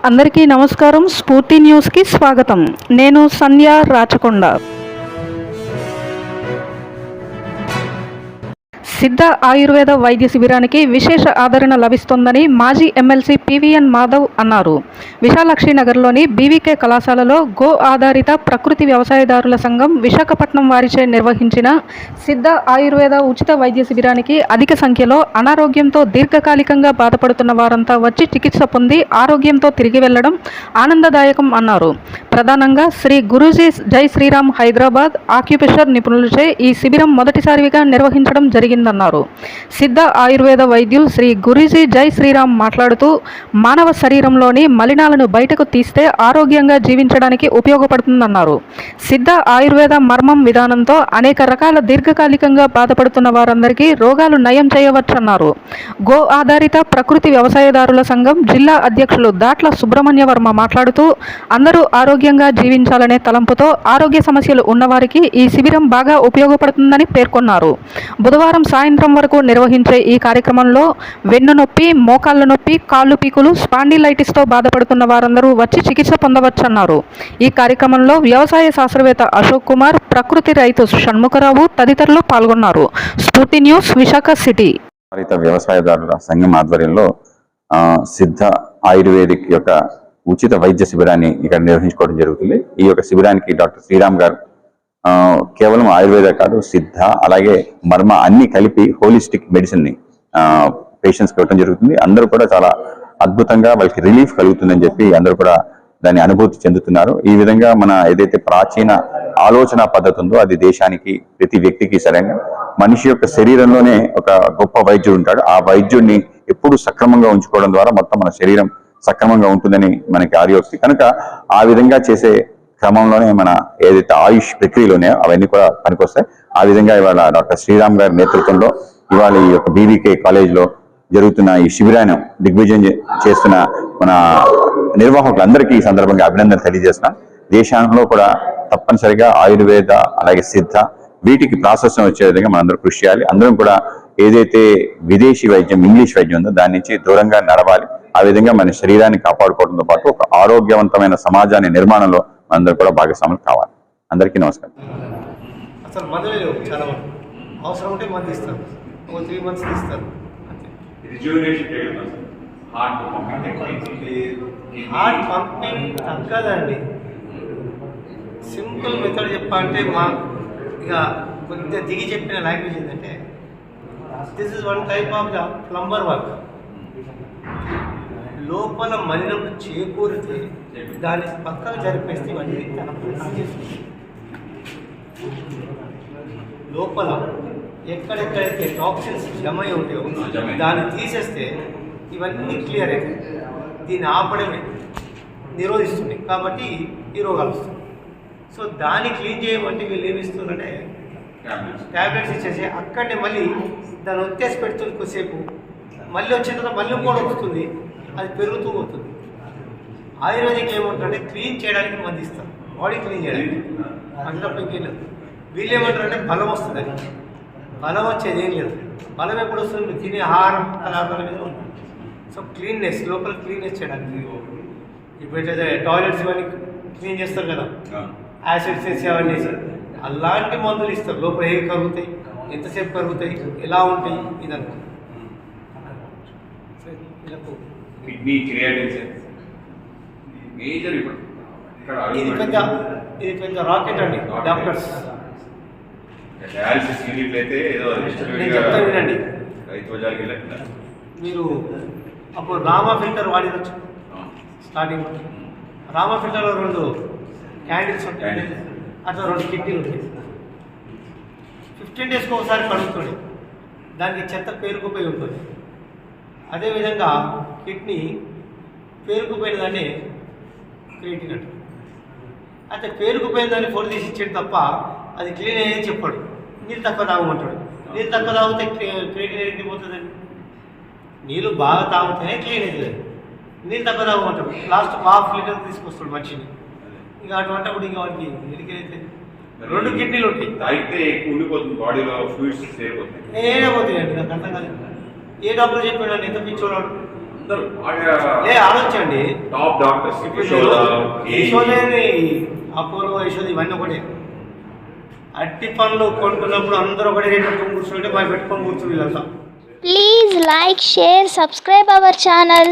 అందరికీ నమస్కారం. స్ఫూర్తి న్యూస్కి స్వాగతం. నేను సంధ్య రాచకొండ. సిద్ధ ఆయుర్వేద వైద్య శిబిరానికి విశేష ఆదరణ లభిస్తోందని మాజీ ఎమ్మెల్సీ పివిఎన్ మాధవ్ అన్నారు. విశాలాక్షి నగర్లోని బీవీకే కళాశాలలో గో ఆధారిత ప్రకృతి వ్యవసాయదారుల సంఘం విశాఖపట్నం వారిచే నిర్వహించిన సిద్ధ ఆయుర్వేద ఉచిత వైద్య శిబిరానికి అధిక సంఖ్యలో అనారోగ్యంతో దీర్ఘకాలికంగా బాధపడుతున్న వారంతా వచ్చి చికిత్స పొంది ఆరోగ్యంతో తిరిగి వెళ్లడం ఆనందదాయకం అన్నారు. ప్రధానంగా శ్రీ గురూజీ జై శ్రీరామ్ హైదరాబాద్ ఆక్యుపెషర్ నిపుణులచే ఈ శిబిరం మొదటిసారిగా నిర్వహించడం జరిగిందన్నారు. సిద్ధ ఆయుర్వేద వైద్యులు శ్రీ గురూజీ జై శ్రీరామ్ మాట్లాడుతూ మానవ శరీరంలోని మలినాలను బయటకు తీస్తే ఆరోగ్యంగా జీవించడానికి ఉపయోగపడుతుందన్నారు. సిద్ధ ఆయుర్వేద మర్మం విధానంతో అనేక రకాల దీర్ఘకాలికంగా బాధపడుతున్న వారందరికీ రోగాలు నయం చేయవచ్చన్నారు. గో ఆధారిత ప్రకృతి వ్యవసాయదారుల సంఘం జిల్లా అధ్యక్షులు దాట్ల సుబ్రహ్మణ్య వర్మ మాట్లాడుతూ అందరూ ఆరోగ్యంగా జీవించాలనే తలంపుతో ఆరోగ్య సమస్యలు ఉన్నవారికి ఈ శిబిరం బాగా ఉపయోగపడుతుందని పేర్కొన్నారు. బుధవారం సాయంత్రం వరకు నిర్వహించే ఈ కార్యక్రమంలో వెన్ను నొప్పి, మోకాళ్ల నొప్పి, కాళ్ళు పీకులు, స్పాండిలైటిస్తో బాధపడుతున్న వారందరూ వచ్చి చికిత్స పొందవచ్చన్నారు. ఈ కార్యక్రమంలో వ్యవసాయ శాస్త్రవేత్త అశోక్ కుమార్, ప్రకృతి రైతు షణ్ముఖరావు తదితరులు పాల్గొన్నారు. స్ఫూర్తి న్యూస్, విశాఖ సిటీ. వ్యవసాయదారుల సంఘం ఆధ్వర్యంలో సిద్ధ ఆయుర్వేదిక్ యొక్క ఉచిత వైద్య శిబిరాన్ని ఇక్కడ నిర్వహించుకోవడం జరుగుతుంది. ఈ యొక్క శిబిరానికి డాక్టర్ శ్రీరామ్ గారు కేవలం ఆయుర్వేద కాదు, సిద్ధ అలాగే మర్మ అన్ని కలిపి హోలిస్టిక్ మెడిసిన్ ని పేషెంట్స్కి ఇవ్వడం జరుగుతుంది. అందరూ కూడా చాలా అద్భుతంగా వాళ్ళకి రిలీఫ్ కలుగుతుందని చెప్పి అందరూ కూడా దాన్ని అనుభూతి చెందుతున్నారు. ఈ విధంగా మన ఏదైతే ప్రాచీన ఆలోచన పద్ధతి ఉందో అది దేశానికి, ప్రతి వ్యక్తికి సరైన మనిషి యొక్క శరీరంలోనే ఒక గొప్ప వైద్యుడు ఉంటాడు. ఆ వైద్యుడిని ఎప్పుడు సక్రమంగా ఉంచుకోవడం ద్వారా మొత్తం మన శరీరం సక్రమంగా ఉంటుందని మనకి ఆర్యోక్తి కనుక ఆ విధంగా చేసే క్రమంలోనే మన ఏదైతే ఆయుష్ ప్రక్రియలు ఉన్నాయో అవన్నీ కూడా పనికొస్తాయి. ఆ విధంగా ఇవాళ డాక్టర్ శ్రీరామ్ గారి నేతృత్వంలో ఇవాళ ఈ యొక్క బీవీకే కాలేజ్లో జరుగుతున్న ఈ శిబిరాన్ని దిగ్విజయం చేస్తున్న మన నిర్వాహకులందరికీ ఈ సందర్భంగా అభినందనలు తెలియజేస్తున్నాం. దేశంలో కూడా తప్పనిసరిగా ఆయుర్వేద అలాగే సిద్ధ వీటికి ప్రాశస్త్యం వచ్చే విధంగా మనందరూ కృషి చేయాలి. అందరం కూడా ఏదైతే విదేశీ వైద్యం, ఇంగ్లీష్ వైద్యం ఉందో దాని నుంచి దూరంగా నడవాలి. ఆ విధంగా మన శరీరాన్ని కాపాడుకోవడంతో పాటు ఒక ఆరోగ్యవంతమైన సమాజాన్ని నిర్మాణంలో మనందరూ కూడా భాగస్వాములు కావాలి. అందరికీ నమస్కారం. అసలు మందులు చాలా అవసరం ఉంటే మందు ఇస్తారు, 3 months ఇస్తారు. హార్ట్ పంపింగ్ తగ్గదండి. సింపుల్ మెథడ్ చెప్పాలంటే మా ఇక కొద్దిగా దిగి చెప్పిన లాంగ్వేజ్ ఏంటంటే this is one type of the plumber work. లోపల మలినం చేకూరితే దాన్ని పక్కకు జరిపేస్తే ఇవన్నీ తన ప్రయత్నం చేస్తుంది. లోపల ఎక్కడెక్కడైతే టాక్సిన్స్ జమ అయి ఉంటాయో దాన్ని తీసేస్తే ఇవన్నీ క్లియర్ అవుతాయి. దీన్ని ఆపడమే నిరోధిస్తుంది కాబట్టి ఈ రోగాలు వస్తాయి. సో దాన్ని క్లీన్ చేయమంటే వీళ్ళు ఏమి ఇస్తుందంటే ట్యాబ్లెట్స్ ఇచ్చేసి అక్కడనే మళ్ళీ దాన్ని ఒత్తేసి పెడుతుంది కొద్దిసేపు, మళ్ళీ వచ్చిన తర్వాత మళ్ళీ కూడా వస్తుంది, అది పెరుగుతూ పోతుంది. ఆయుర్వేదిక్ ఏమంటారంటే క్లీన్ చేయడానికి మంది ఇస్తారు, బాడీ క్లీన్ చేయడానికి. అందులో ఇంకేం వీళ్ళు ఏమంటారంటే బలం వస్తుంది. అని బలం వచ్చేది ఏం లేదు. బలం ఎప్పుడు వస్తుంది? తినే ఆహారం పదార్థాల మీద ఉంటుంది. సో క్లీన్నెస్, లోపల క్లీన్నెస్ చేయడానికి ఇప్పుడైతే టాయిలెట్స్ ఇవన్నీ క్లీన్ చేస్తారు కదా, యాసిడ్స్ వేసి అవన్నీ వేస్తారు, అలాంటి మందులు ఇస్తారు. లోపల ఏవి కరుగుతాయి, ఎంతసేపు కరుగుతాయి, ఎలా ఉంటాయి ఇదంతా. కిడ్నీ క్రియేటిన్ మేజర్ ఇప్పుడు ఇది పెద్ద రాకెట్ అండి. డాక్టర్స్ డయాలసిస్ యూనిట్లు అయితే ఏదో నేను చెప్తా వినండి. రైతు బజార్కి వెళ్ళకుండా మీరు అప్పుడు రామా ఫిల్టర్ వాడినొచ్చు. స్టార్టింగ్ రామా ఫిల్టర్లో 2 క్యాండిల్స్ ఉంటాయి, అట్లా 2 కిడ్నీలు ఉంటాయి. 15 daysకి ఒకసారి కడుగుతుంది, దానికి చెత్త పేరుకుపోయి ఉంటుంది. అదేవిధంగా కిడ్నీ పేరుకుపోయిన దాన్ని క్రియేటిన్ అంటారు. అయితే పేరుకుపోయిన దాన్ని ఫోన్ తీసి ఇచ్చాడు తప్ప అది క్లీన్ అయ్యేది చెప్పాడు. నీళ్ళు తక్కువ తాగమంటాడు. నీళ్ళు తక్కువ తాగితే క్రియేటిన్ ఏది పోతుందండి? నీళ్ళు బాగా తాగితేనే క్లీన్ అవుతుంది. నీళ్ళు తక్కువ తాగమంటాడు, లాస్ట్ 1/2 లీటర్ తీసుకొస్తాడు మనిషిని. ఇక అటువంటిప్పుడు ఇంకా వాడికి ఎడికైతే 2 కిడ్నీలు ఉంటాయి. తాగితే ఉండిపోతుంది బాడీలో, ఫ్లూయిడ్స్ చేరిపోతుంది. ఏమైపోతాయండి నాకు అర్థం కాదు. ఏ డాక్టర్ చెప్పాడు? ఎంత పిచ్చోడాడు అందరూ బాగా ఆలోచించండి. టాప్ డాక్టర్స్ ఇప్పుడు యశోద, యశోదని అపోలో యశోద ఇవన్నీ ఒకటే. అట్టి పనులు కొనుక్కున్నప్పుడు అందరూ ఒకటే రేట్ పెట్టుకొని కూర్చుంటే భయపెట్టుకొని కూర్చుని వీళ్ళంతా. Please like, share, subscribe our channel.